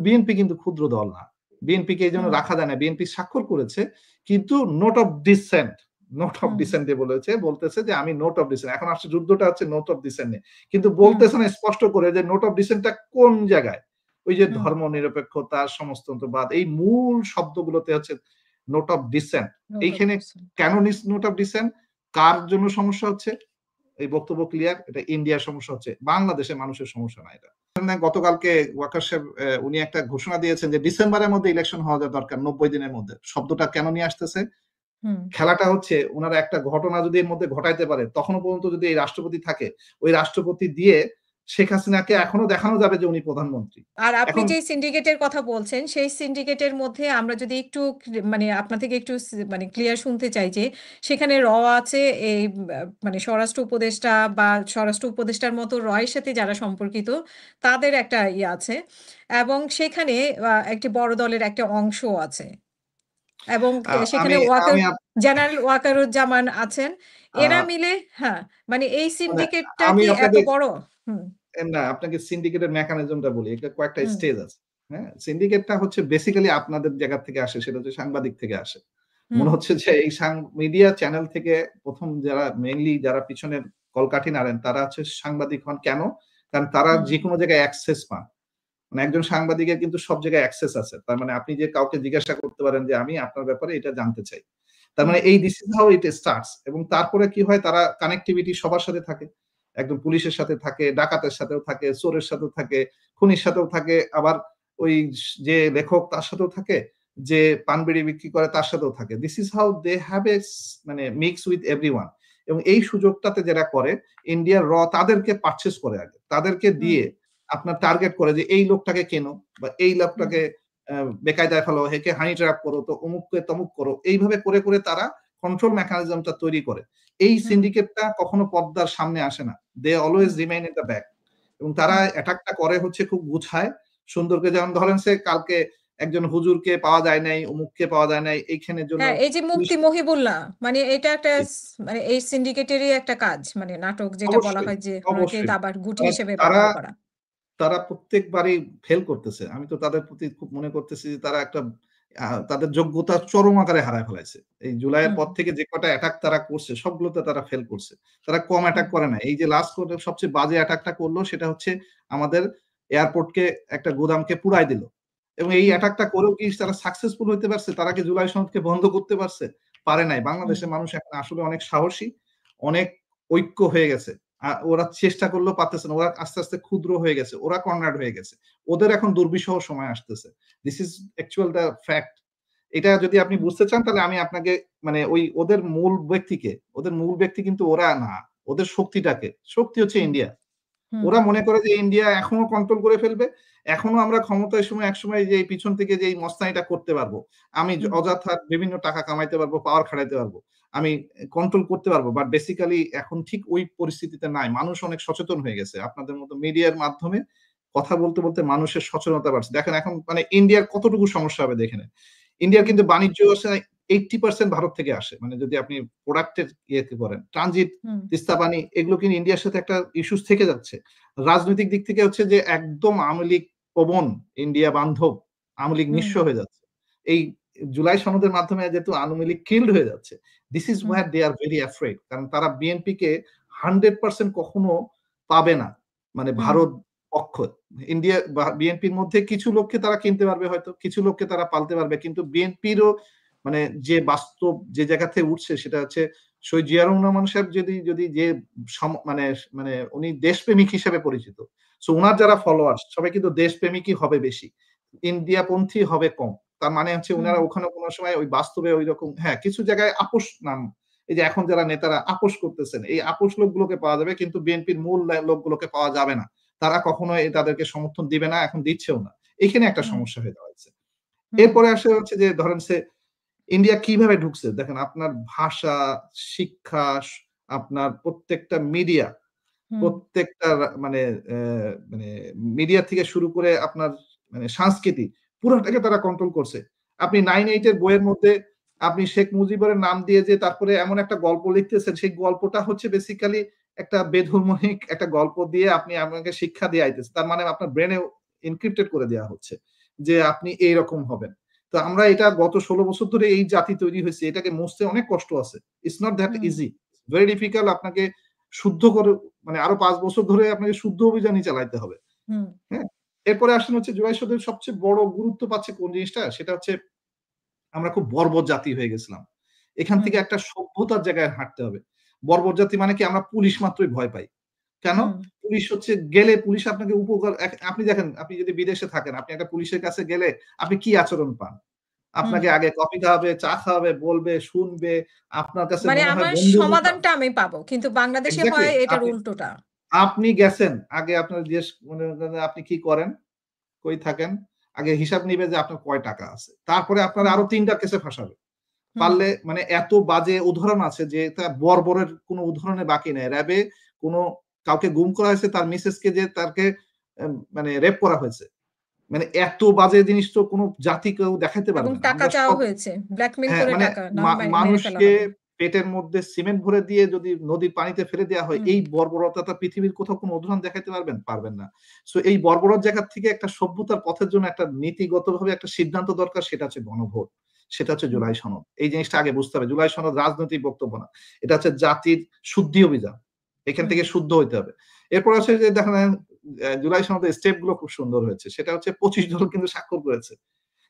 BNP কিন্তু ক্ষুদ্র দল না, বিএনপিকে এই জন্য রাখা যায় না। বিএনপি স্বাক্ষর করেছে কিন্তু note of dissent, note of dissent বলতেছে যে আমি নোট অফ ডিসেন্ট, এখন আসলে যুদ্ধটা হচ্ছে নোট অফ ডিসেন্ট নিয়ে, কিন্তু বলতেছে না স্পষ্ট করে যে নোট অফ ডিসেন্টটা কোন জায়গায়, ওই যে ধর্ম নিরপেক্ষতা, সমাজতন্ত্রবাদ, এই মূল শব্দগুলোতে হচ্ছে নোট অফ ডিসেন্ট। এইখানে কেন নোট অফ ডিসেন্ট, কার জন্য সমস্যা হচ্ছে, এই বক্তব্য ক্লিয়ার, এটা ইন্ডিয়ার সমস্যা হচ্ছে, বাংলাদেশের মানুষের সমস্যা না। এটা গতকালকে ওয়াকার সাহেব উনি একটা ঘোষণা দিয়েছেন যে ডিসেম্বরের মধ্যে ইলেকশন হওয়া দরকার, 90 দিনের মধ্যে। শব্দটা কেন নিয়ে আসতেছে, খেলাটা হচ্ছে ওনারা একটা ঘটনা যদি এর মধ্যে ঘটাইতে পারে, তখনও পর্যন্ত যদি এই রাষ্ট্রপতি থাকে, ওই রাষ্ট্রপতি দিয়ে শেখ হাসিনাকে এখনো দেখানো যাবে যে উনি প্রধানমন্ত্রী। আর আপনি যে সিন্ডিকেটের কথা বলছেন, সেই সিন্ডিকেটের মধ্যে আমরা যদি একটু মানে আপনার থেকে একটু মানে ক্লিয়ার শুনতে চাই যে সেখানে র আছে, এই মানে স্বরাষ্ট্র উপদেষ্টা বা স্বরাষ্ট্র উপদেষ্টার মতো রয়ের সাথে যারা সম্পর্কিত তাদের একটা ইয়ে আছে, এবং সেখানে একটি বড় দলের একটা অংশ আছে, এবং সেখানে জেনারেল ওয়াকারুজ্জামান আছেন, এরা মিলে মানে এই সিন্ডিকেটটা কি এত বড়? না, আপনাকে সিন্ডিকেটের মেকানিজমটা বলি, এটা কয়েকটা স্টেজ আছে। হ্যাঁ, সিন্ডিকেটটা হচ্ছে বেসিক্যালি আপনাদের জায়গা থেকে আসে, সেটা হচ্ছে সাংবাদিক থেকে আসে। মনে হচ্ছে যে এই মিডিয়া চ্যানেল থেকে প্রথম যারা মেইনলি যারা পিছনের কলকাঠি নাড়েন তারা হচ্ছে সাংবাদিক হন। কেন? কারণ তারা যে কোনো জায়গায় অ্যাক্সেস পান। মানে একজন সাংবাদিকের কিন্তু সব জায়গায় অ্যাক্সেস আছে, তার মানে আপনি যে কাউকে জিজ্ঞাসা করতে পারেন যে আমি আপনার ব্যাপারে এটা জানতে চাই, তার মানে এই this is how it starts. এবং তারপরে কি হয়, তারা কানেক্টিভিটি সবার সাথে থাকে, একদম পুলিশের সাথে থাকে, ডাকাতের সাথেও থাকে, চোরের সাথেও থাকে, খুনির সাথেও থাকে, আবার ওই যে লেখক তার সাথেও থাকে, যে পানবিড়ি বিক্রি করে তার সাথেও থাকে। This is how they have a মানে মিক্স উইথ এভরিওয়ান। এবং এই সুযোগটাতে যারা করে, ইন্ডিয়ার র তাদেরকে পারচেস করে, আগে তাদেরকে দিয়ে আপনার টার্গেট করে যে এই লোকটাকে কেনো, বা এই লোকটাকে বেকায়দায় ফেলো, হেকে হানি ট্র্যাপ করো, তো অমুককে তমুক করো, এইভাবে করে করে তারা কন্ট্রোল মেকানিজমটা তৈরি করে। এই সিন্ডিকেটটা কখনো পর্দার সামনে আসে না, they always remain in the back. এবং তারা অ্যাটাকটা করে হচ্ছে খুব গুছায়, সুন্দর করে। যেমন ধরেন সে কালকে একজন হুজুরকে পাওয়া যায় নাই, অমুককে পাওয়া যায় নাই, এইখানের জন্য এই যে মুফতি মহিবুল্লাহ, মানে এটা একটা মানে এই সিন্ডিকেটেরই একটা কাজ, মানে নাটক যেটা বলা হয় যে ওনাকে দাবার গুটি হিসেবে ব্যবহার করা। তারা প্রত্যেকবারই ফেল করতেছে। আমি তো তাদের প্রতি খুব মনে করতেছি যে তারা একটা তাদের যোগ্যতা চরম আকারে হারায় ফেলাইছে। এই জুলাইয়ের পর থেকে যে কটা অ্যাটাক তারা করছে সবগুলোতে তারা ফেল করছে। তারা কম অ্যাটাক করে না। এই যে লাস্ট সবচেয়ে বাজে অ্যাটাকটা করলো, সেটা হচ্ছে আমাদের এয়ারপোর্টকে, একটা গোদামকে পুড়াই দিল। এবং এই অ্যাটাকটা করেও কি তারা সাকসেসফুল হইতে পারছে? তারা কি জুলাই সনদকে বন্ধ করতে পারছে? পারে নাই। বাংলাদেশের মানুষ এখন আসলে অনেক সাহসী, অনেক ঐক্য হয়ে গেছে। ওরা চেষ্টা করলেও পারতেছে না, ওরা আস্তে আস্তে ক্ষুদ্র হয়ে গেছে, ওরা কর্নার্ড হয়ে গেছে, ওদের এখন দুর্বিষহ সময় আসতেছে। This is actual the fact. এটা যদি আপনি বুঝতে চান, তাহলে আমি আপনাকে মানে ওদের মূল ব্যক্তি কিন্তু ওরা না, ওদের শক্তি হচ্ছে ইন্ডিয়া। ওরা মনে করে যে ইন্ডিয়া এখনো কন্ট্রোল করে ফেলবে, এখনো আমরা ক্ষমতায় একসময় যে পিছন থেকে যে মস্তানিটা করতে পারবো, আমি অযথা বিভিন্ন টাকা কামাইতে পারবো, পাওয়ার খাটাইতে পারবো, আমি কন্ট্রোল করতে পারবো। বাট বেসিক্যালি এখন ঠিক ওই পরিস্থিতিতে নাই। মানুষ অনেক সচেতন হয়ে গেছে। আপনাদের মতো মিডিয়ার মাধ্যমে কথা বলতে বলতে মানুষের সচেতনতা বাড়ছে। দেখেন এখন মানে ইন্ডিয়ার কতটুকু সমস্যা হবে দেখেন। ইন্ডিয়ার কিন্তু বাণিজ্য 80% ভারত থেকে আসে, মানে যদি আপনি প্রোডাক্টের ইয়েতে করেন, ট্রানজিট, তিস্তা পানি, এগুলো কিন্তু ইন্ডিয়ার সাথে একটা ইস্যুস থেকে যাচ্ছে। রাজনৈতিক দিক থেকে হচ্ছে যে একদম আওয়ামী লীগ প্রবণ, ইন্ডিয়া বান্ধব, আওয়ামী লীগ নিঃস্ব হয়ে যাচ্ছে। এই জুলাই সনদের মাধ্যমে যেহেতু আওয়ামী লীগ কিল্ড হয়ে যাচ্ছে, this is where they are very afraid. কারণ তারা বিএনপি কে 100% কখনো পাবে না, মানে ভারত পক্ষ। ইন্ডিয়া বিএনপির মধ্যে কিছু লোককে তারা কিনতে পারবে, হয়তো কিছু লোককে তারা পালতে পারবে, কিন্তু বিএনপিরও মানে যে বাস্তব যে জায়গা থেকে উঠছে সেটা হচ্ছে শহীদ জিয়া রহমান সাহেব যদি যে মানে মানে উনি দেশপ্রেমিক হিসেবে পরিচিত, সো ওনার যারা ফলোয়ার্স সবাই কিন্তু দেশপ্রেমিকই হবে বেশি, ইন্ডিয়াপন্থী হবে কম। তার মানে হচ্ছে ওনারা ওখানে কোনো সময় ওই বাস্তবে ওই রকম, হ্যাঁ কিছু জায়গায় আপোষ নাম, এই যে এখন যারা নেতারা আপোষ করতেছেন, এই আপোষ লোকগুলোকে পাওয়া যাবে, কিন্তু বিএনপির মূল লোকগুলোকে পাওয়া যাবে না। তারা কখনো তাদেরকে সমর্থন দিবে না, এখন দিচ্ছেও না। এখানে একটা সমস্যা হয়ে দাঁড়াচ্ছে। এরপরে আসে হচ্ছে যে ধরেন সে ইন্ডিয়া কিভাবে ঢুকছে, দেখেন আপনার ভাষা, শিক্ষা, আপনার প্রত্যেকটা মিডিয়া, প্রত্যেকটা মানে মানে মিডিয়া থেকে শুরু করে আপনার মানে সংস্কৃতি, পুরোটাকে তারা কন্ট্রোল করছে। আপনি 9/8 এর বইয়ের মধ্যে আপনি শেখ মুজিবের নাম দিয়ে যে তারপরে এমন একটা গল্প লিখতেছেন, সেই গল্পটা হচ্ছে বেসিক্যালি একটা বেধর্মিক একটা গল্প দিয়ে আপনি আমাকে শিক্ষা দিয়ে আইতেছে, তার মানে আপনার ব্রেনে এনক্রিপ্টেড করে দেওয়া হচ্ছে। যে আপনি এইরকম হবেন। তো আমরা এটা গত 16 বছর ধরে এই জাতি তৈরি হয়েছে, এটাকে মুছতে অনেক কষ্ট আছে। It's not that hmm, easy. Very difficult. আপনাকে শুদ্ধ করে মানে আরো ৫ বছর ধরে আপনাকে শুদ্ধ অভিযানই চালাইতে হবে। হুম, হ্যাঁ? এরপরে আসেন হচ্ছে জুলাই সনদের সবচেয়ে বড় গুরুত্ব পাচ্ছে কোন জিনিসটা? সেটা হচ্ছে আমরা খুব বর্বর জাতি হয়ে গেছিলাম। এখান হুম, থেকে একটা সভ্যতার জায়গায় হাঁটতে হবে। বর্বর জাতি মানে কি? আমরা পুলিশ মাত্রই ভয় পাই। কেন? হুম, পুলিশ হচ্ছে গেলে পুলিশ আপনাকে উপকার আপনি দেখেন, আপনি যদি বিদেশে থাকেন, আপনি একটা পুলিশের কাছে গেলে আপনি কি আচরণ পান? হুম। আপনাকে আগে কফি খাওয়াবে, চা খাওয়াবে, বলবে, শুনবে। আপনার কাছে মানে মনে হয় আমার বন্ধুর মতো। সমাধানটা আমি পাবো। কিন্তু বাংলাদেশে এক্সাক্টলি। হয় এটার আপনি উল্টোটা। আপনি গেছেন। আগে আপনার জিজ্ঞেস মনে করেন যে আপনি কি করেন? কই থাকেন? আগে হিসাব নিবে যে আপনার কয় টাকা আছে। তারপরে আপনার হুম, আরো ৩ টা কেসে ফাঁসাবে। হুম, পারলে মানে এত বাজে উদাহরণ আছে যে এটা বর্বরের কোনো উদাহরণে বাকি নাই। র‍্যাবে কোনো কাউকে গুম করা হয়েছে, তার মিসেসকে যে তাকে মানে রেপ করা হয়েছে। মানে এত বাজে জিনিস তো কোনো জাতি কেউ দেখাইতে এবং পারবে না। টাকা আমরা চাওয়া সব হয়েছে। ব্ল্যাকমেইল হ্যাঁ, করে মানে টাকা নয় মেরে ফেলা মানুষকে হবে। পেটের মধ্যে সিমেন্ট ভরে দিয়ে যদি নদীর পানিতে ফেলে দেয়া হয়, হুম, এই বর্বরতাটা পৃথিবীর কোথাও কোনো উদাহরণ দেখাইতে পারবেন? পারবেন না। সো এই বর্বরত জায়গা থেকে একটা সভ্যতার পথের জন্য একটা নীতিগতভাবে একটা সিদ্ধান্ত দরকার, সেটা হচ্ছে গণভোট। সেটা হচ্ছে হুম, জুলাই সনদ। এই জিনিসটা আগে বুঝতে হবে। জুলাই সনদ রাজনৈতিক বক্তব্য না। এটা হচ্ছে জাতির শুদ্ধি অভিযান। এখান হুম, থেকে শুদ্ধ হইতে হবে। এরপর আছে যে দেখেন জুলাই সনদের স্টেপ গুলো খুব সুন্দর হয়েছে। সেটা হচ্ছে ২৫ দল কিন্তু স্বাক্ষর করেছে।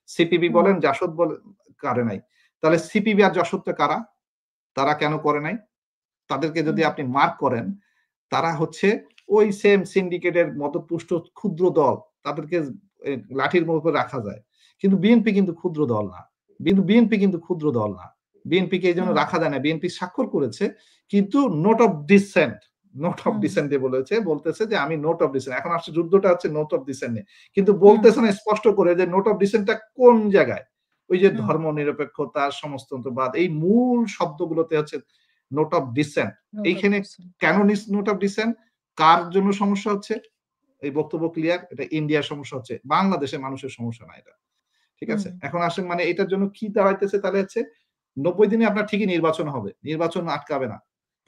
সিপিবি হুম, বলেন, জাসদ বলেন, কারে নাই। তাহলে সিপিবি আর জাসদটা কারা? তারা কেন করে নাই? তাদেরকে যদি হুম, আপনি মার্ক করেন, তারা হচ্ছে ওই সেম সিন্ডিকেটের মদদপুষ্ট ক্ষুদ্র দল। তাদেরকে এ লাঠির উপর রাখা যায়। কিন্তু বিএনপি কিন্তু ক্ষুদ্র দল না। বিএনপি কিন্তু ক্ষুদ্র দল না। বিএনপিকে এইজন্য হুম, রাখা যায় না। বিএনপি স্বাক্ষর করেছে। কিন্তু note of dissent, note of hmm, dissent এ বলতেছে যে আমি নোট অফ ডিসেন্ট। এখন আসছে যুদ্ধটা হচ্ছে নোট অফ ডিসেন্ট নিয়ে। কিন্তু হুম, বলতেছে না স্পষ্ট করে যে নোট অফ ডিসেন্ট টা কোন জায়গায়? ওই যে হুম, ধর্মনিরপেক্ষতা, সমাজতন্ত্রবাদ, এই মূল শব্দগুলোতে হচ্ছে note of dissent. Note of এইখানে ডিসেন্ট। কেন নোট অফ ডিসেন্ট? কার জন্য সমস্যা হচ্ছে? এই বক্তব্য ক্লিয়ার। এটা ইন্ডিয়ার সমস্যা হচ্ছে। বাংলাদেশের মানুষের সমস্যা না এটা। ঠিক হুম, আছে? এখন আসেন মানে এটার জন্য কি দাঁড়াইতেছে তাহলে হচ্ছে ৯০ দিনে আপনার ঠিকই নির্বাচন হবে। নির্বাচন আটকাবে না।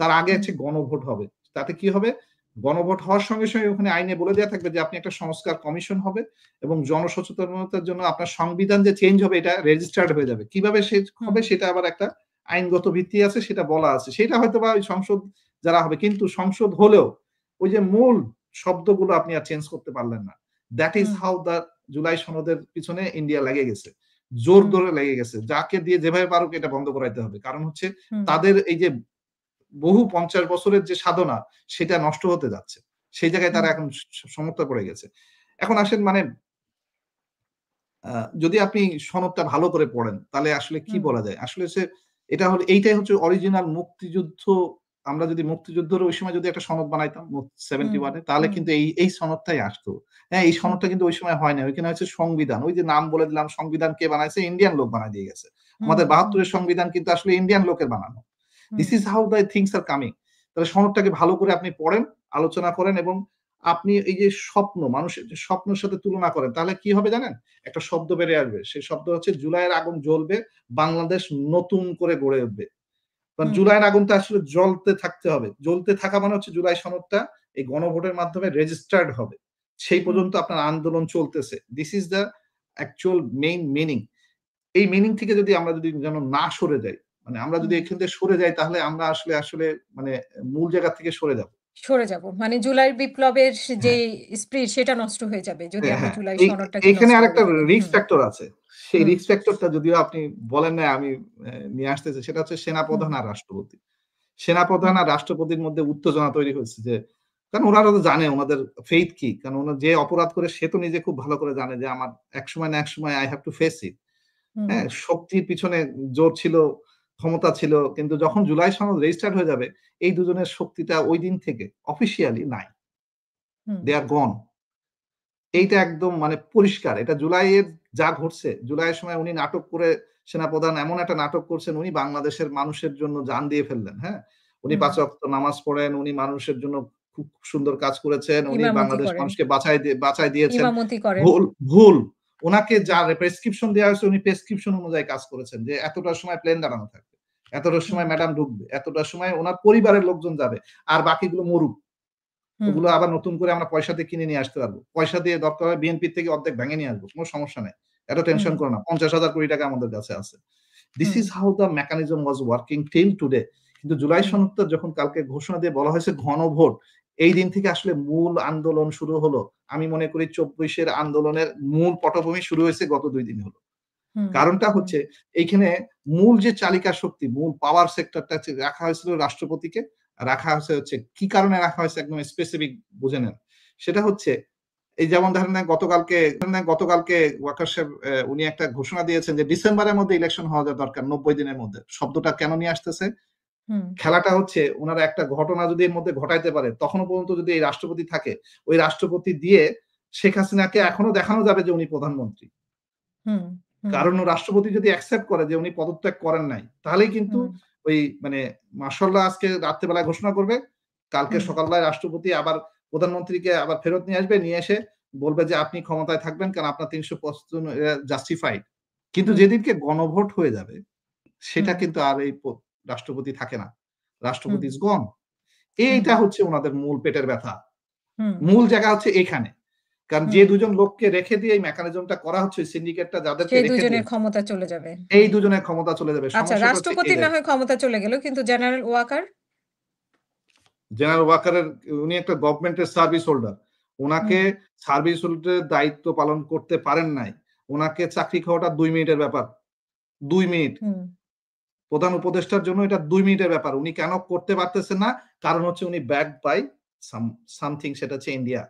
তার আগে হুম, হচ্ছে গণভোট হবে। তাতে কি হবে? গণভোট হওয়ার সঙ্গে ওখানে আইনে বলে দেয়া থাকবে যে আপনি একটা সংস্কার কমিশন হবে এবং জনসচেতনতার জন্য আপনার সংবিধান যে চেঞ্জ হবে এটা রেজিস্টার্ড হয়ে যাবে। কিভাবে সে হুম, হবে সেটা আবার একটা আইনগত ভিত্তি আছে, সেটা বলা আছে। সেটা হয়তোবা ওই সংসদ যারা হবে, কিন্তু সংসদ হলেও ওই যে মূল শব্দগুলো আপনি আর চেঞ্জ করতে পারলেন না। That is hmm, how the July সনদের পিছনে ইন্ডিয়া লেগে গেছে। জোর হুম, ধরে লেগে গেছে। যাকে দিয়ে যেভাবে পারুক এটা বন্ধ করাইতে হবে। কারণ হচ্ছে হুম, তাদের এই যে বহু ৫০ বছরের যে সাধনা সেটা নষ্ট হতে যাচ্ছে। সেই জায়গায় তারা হুম, এখন সমস্যায় পড়ে গেছে। এখন আসেন মানে আ যদি আপনি সনদটা ভালো করে পড়েন, তাহলে আসলে কি হুম, বলা যায়? আসলে এটা হলো এইটাই হচ্ছে অরিজিনাল মুক্তিযুদ্ধ। আমরা যদি মুক্তিযুদ্ধের ওই সময় যদি একটা সনদ বানাইতাম হুম, 71 এ, তাহলে হুম, কিন্তু এই সনদটাই আসতো। হ্যাঁ, এই হুম, সনদটা কিন্তু ওই সময় হয় নাই। ওইখানে হচ্ছে সংবিধান। ওই যে নাম বলে দিলাম, সংবিধান কে বানাইছে? ইন্ডিয়ান লোক বানায় দিয়ে গেছে। হুম, আমাদের হুম, ৭২ এর সংবিধান কিন্তু আসলে ইন্ডিয়ান লোকের বানানো। Hmm, this is how the things are coming. তাহলে সনদটাকে ভালো করে আপনি পড়েন, আলোচনা করেন এবং আপনি এই যে স্বপ্ন, মানুষের যে স্বপ্নের সাথে তুলনা করেন, তাহলে কি হবে জানেন? একটা শব্দ বেরিয়ে আসবে। সেই শব্দ হচ্ছে জুলাইয়ের আগুন জ্বলবে, বাংলাদেশ নতুন করে গড়ে উঠবে। কারণ হুম, জুলাইয়ের আগুনটা আসলে জ্বলতে থাকতে হবে। জ্বলতে থাকা মানে হচ্ছে জুলাই সনদটা এই গণভোটের মাধ্যমে রেজিস্টার্ড হবে। সেই হুম, পর্যন্ত আপনার আন্দোলন চলতেছে। This is the actual main meaning. এই মিনিং থেকে যদি আমরা যদি যেন না সরে যাই, মানে আমরা যদি হুম। এখান থেকে সরে যাই, তাহলে আমরা আসলে মানে মূল জায়গা থেকে সরে যাব। সরে যাব। মানে জুলাই বিপ্লবের হ্যাঁ। যেই স্পিরিট সেটা নষ্ট হয়ে যাবে যদি আমরা হ্যাঁ, জুলাই এই সনদটাকে এইখানে নষ্ট করে আরেকটা ফেলি। রিস্ক হুম, ফ্যাক্টর আছে। সেই হুম, রিস্ক ফ্যাক্টরটা যদিও আপনি বলেন নাই, আমি নিয়ে আসতেছি। সেটা হচ্ছে হুম, সেনাপ্রধান আর রাষ্ট্রপতি। সেনাপ্রধান হুম, আর রাষ্ট্রপতির মধ্যে উত্তেজনা তৈরি হয়েছে যে, কারণ ওনারা তো জানে ওনাদের ফেইথ কি। কারণ যে অপরাধ করে সে তো নিজে খুব ভালো করে জানে যে আমার একসময় না একসময় I have to face it। হুম, হ্যাঁ? শক্তির পিছনে জোর ছিল, ক্ষমতা ছিল। কিন্তু যখন জুলাই সনদ রেজিস্টার্ড হয়ে যাবে, এই দুজনের শক্তিটা ঐদিন থেকে অফিসিয়ালি নাই। হুম, they are gone। হুম, এইটা একদম মানে পরিষ্কার। এটা জুলাইয়ের যা ঘটছে, জুলাইয়ের সময় উনি নাটক করে, সেনাপ্রধান এমন একটা নাটক করছেন, উনি বাংলাদেশের মানুষের জন্য জান দিয়ে ফেললেন, হ্যাঁ? উনি হুম। ৫ ওয়াক্ত নামাজ পড়েন, উনি মানুষের জন্য খুব সুন্দর কাজ করেছেন, উনি ইমামতি বাংলাদেশ করেন, মানুষকে বাঁচায় দিয়েছেন। ইমামতি করেন। ভুল, ভুল। উনাকে যা প্রেসক্রিপশন দেয়া হয়েছে, উনি প্রেসক্রিপশন অনুযায়ী কাজ করেছেন যে এতটার সময় প্লেন দাঁড়ানো থাকবে, এতটার হুম, সময় ম্যাডাম ঢুকবে, এতটার সময় উনার পরিবারের লোকজন যাবে, আর বাকিগুলো মরুক। হুম, ওগুলো আবার নতুন করে আমরা পয়সা দিয়ে কিনে নিয়ে আসতে পারবো। পয়সা দিয়ে দরকার হয় বিএনপি থেকে অর্ধেক ভেঙে নিয়ে আসবো। কোন সমস্যা নাই। এত হুম, টেনশন করো না। ৫০,০০০ কোটি টাকা আমাদের কাছে আছে। This hmm, is how the mechanism was working till today. কিন্তু জুলাই হুম, সনদটা যখন কালকে ঘোষণা দিয়ে বলা হয়েছে ঘনভোট, এই দিন থেকে আসলে মূল আন্দোলন শুরু হলো। আমি মনে করি ২৪ এর আন্দোলনের মূল পটভূমি শুরু হয়েছে গত ২ দিন হলো। হুম, কারণটা হুম, হচ্ছে এইখানে মূল যে চালিকা শক্তি, মূল পাওয়ার সেক্টরটা রাখা হয়েছিল রাষ্ট্রপতিকে। রাখা হচ্ছে কি কারণে রাখা হয়েছে একদম স্পেসিফিক বুঝে নেন। সেটা হচ্ছে এই যেমন ধরেন গতকালকে ওয়াকার সাহেব উনি একটা ঘোষণা দিয়েছেন যে ডিসেম্বরের মধ্যে ইলেকশন হওয়া দরকার ৯০ দিনের মধ্যে। শব্দটা কেন নিয়ে আসতেছে? হুম, খেলাটা হচ্ছে উনারা একটা ঘটনা যদি এর মধ্যে ঘটাইতে পারে, তখনো পর্যন্ত যদি এই রাষ্ট্রপতি থাকে, ওই রাষ্ট্রপতি দিয়ে শেখ হাসিনাকে এখনো দেখানো যাবে যে উনি প্রধানমন্ত্রী। হুম, হুম, কারণ রাষ্ট্রপতি যদি অ্যাকসেপ্ট করে যে উনি পদত্যাগ করেন নাই, তাহলেই কিন্তু হুম, ওই মানে মাশাআল্লাহ আজকে রাত্রেবেলায় ঘোষণা করবে। কালকে হুম, সকালবেলায় রাষ্ট্রপতি আবার প্রধানমন্ত্রীকে আবার ফেরত নিয়ে আসবে। নিয়ে এসে বলবে যে আপনি ক্ষমতায় থাকবেন কারণ আপনার ৩৫৫ জাস্টিফাইড। কিন্তু হুম, যেদিনকে গণভোট হয়ে যাবে, সেটা হুম, কিন্তু আর এই রাষ্ট্রপতি থাকে না। হুম, রাষ্ট্রপতি ইস গন। হুম, এইটা হচ্ছে উনাদের মূল পেটের ব্যথা। হুম, মূল জায়গা হচ্ছে এখানে। কারণ যে হুম। ২ জন লোককে রেখে দিয়ে এই মেকানিজমটা করা হচ্ছে, সিন্ডিকেটটা যাদেরকে সেই রেখে দিয়ে দুজনের ক্ষমতা চলে যাবে। এই হুম। দুজনের ক্ষমতা চলে যাবে। আচ্ছা, সমস্যাটা হচ্ছে এই রাষ্ট্রপতির না জায়গায়। হয় ক্ষমতা চলে গেল, কিন্তু জেনারেল ওয়াকার? জেনারেল ওয়াকারের উনি একটা গভর্নমেন্টের সার্ভিস হোল্ডার। উনাকে হুম, সার্ভিস হোল্ডারের দায়িত্ব পালন করতে পারেন নাই। উনাকে চাকরি খাওয়াটা ২ মিনিটের ব্যাপার। ২ মিনিট। হুম, প্রধান উপদেষ্টার জন্য এটা ২ মিনিটের ব্যাপার। উনি কেন করতে পারতেছেন না? কারণ হচ্ছে উনি ব্যাকড বাই সামথিং সেটা হচ্ছে ইন্ডিয়া।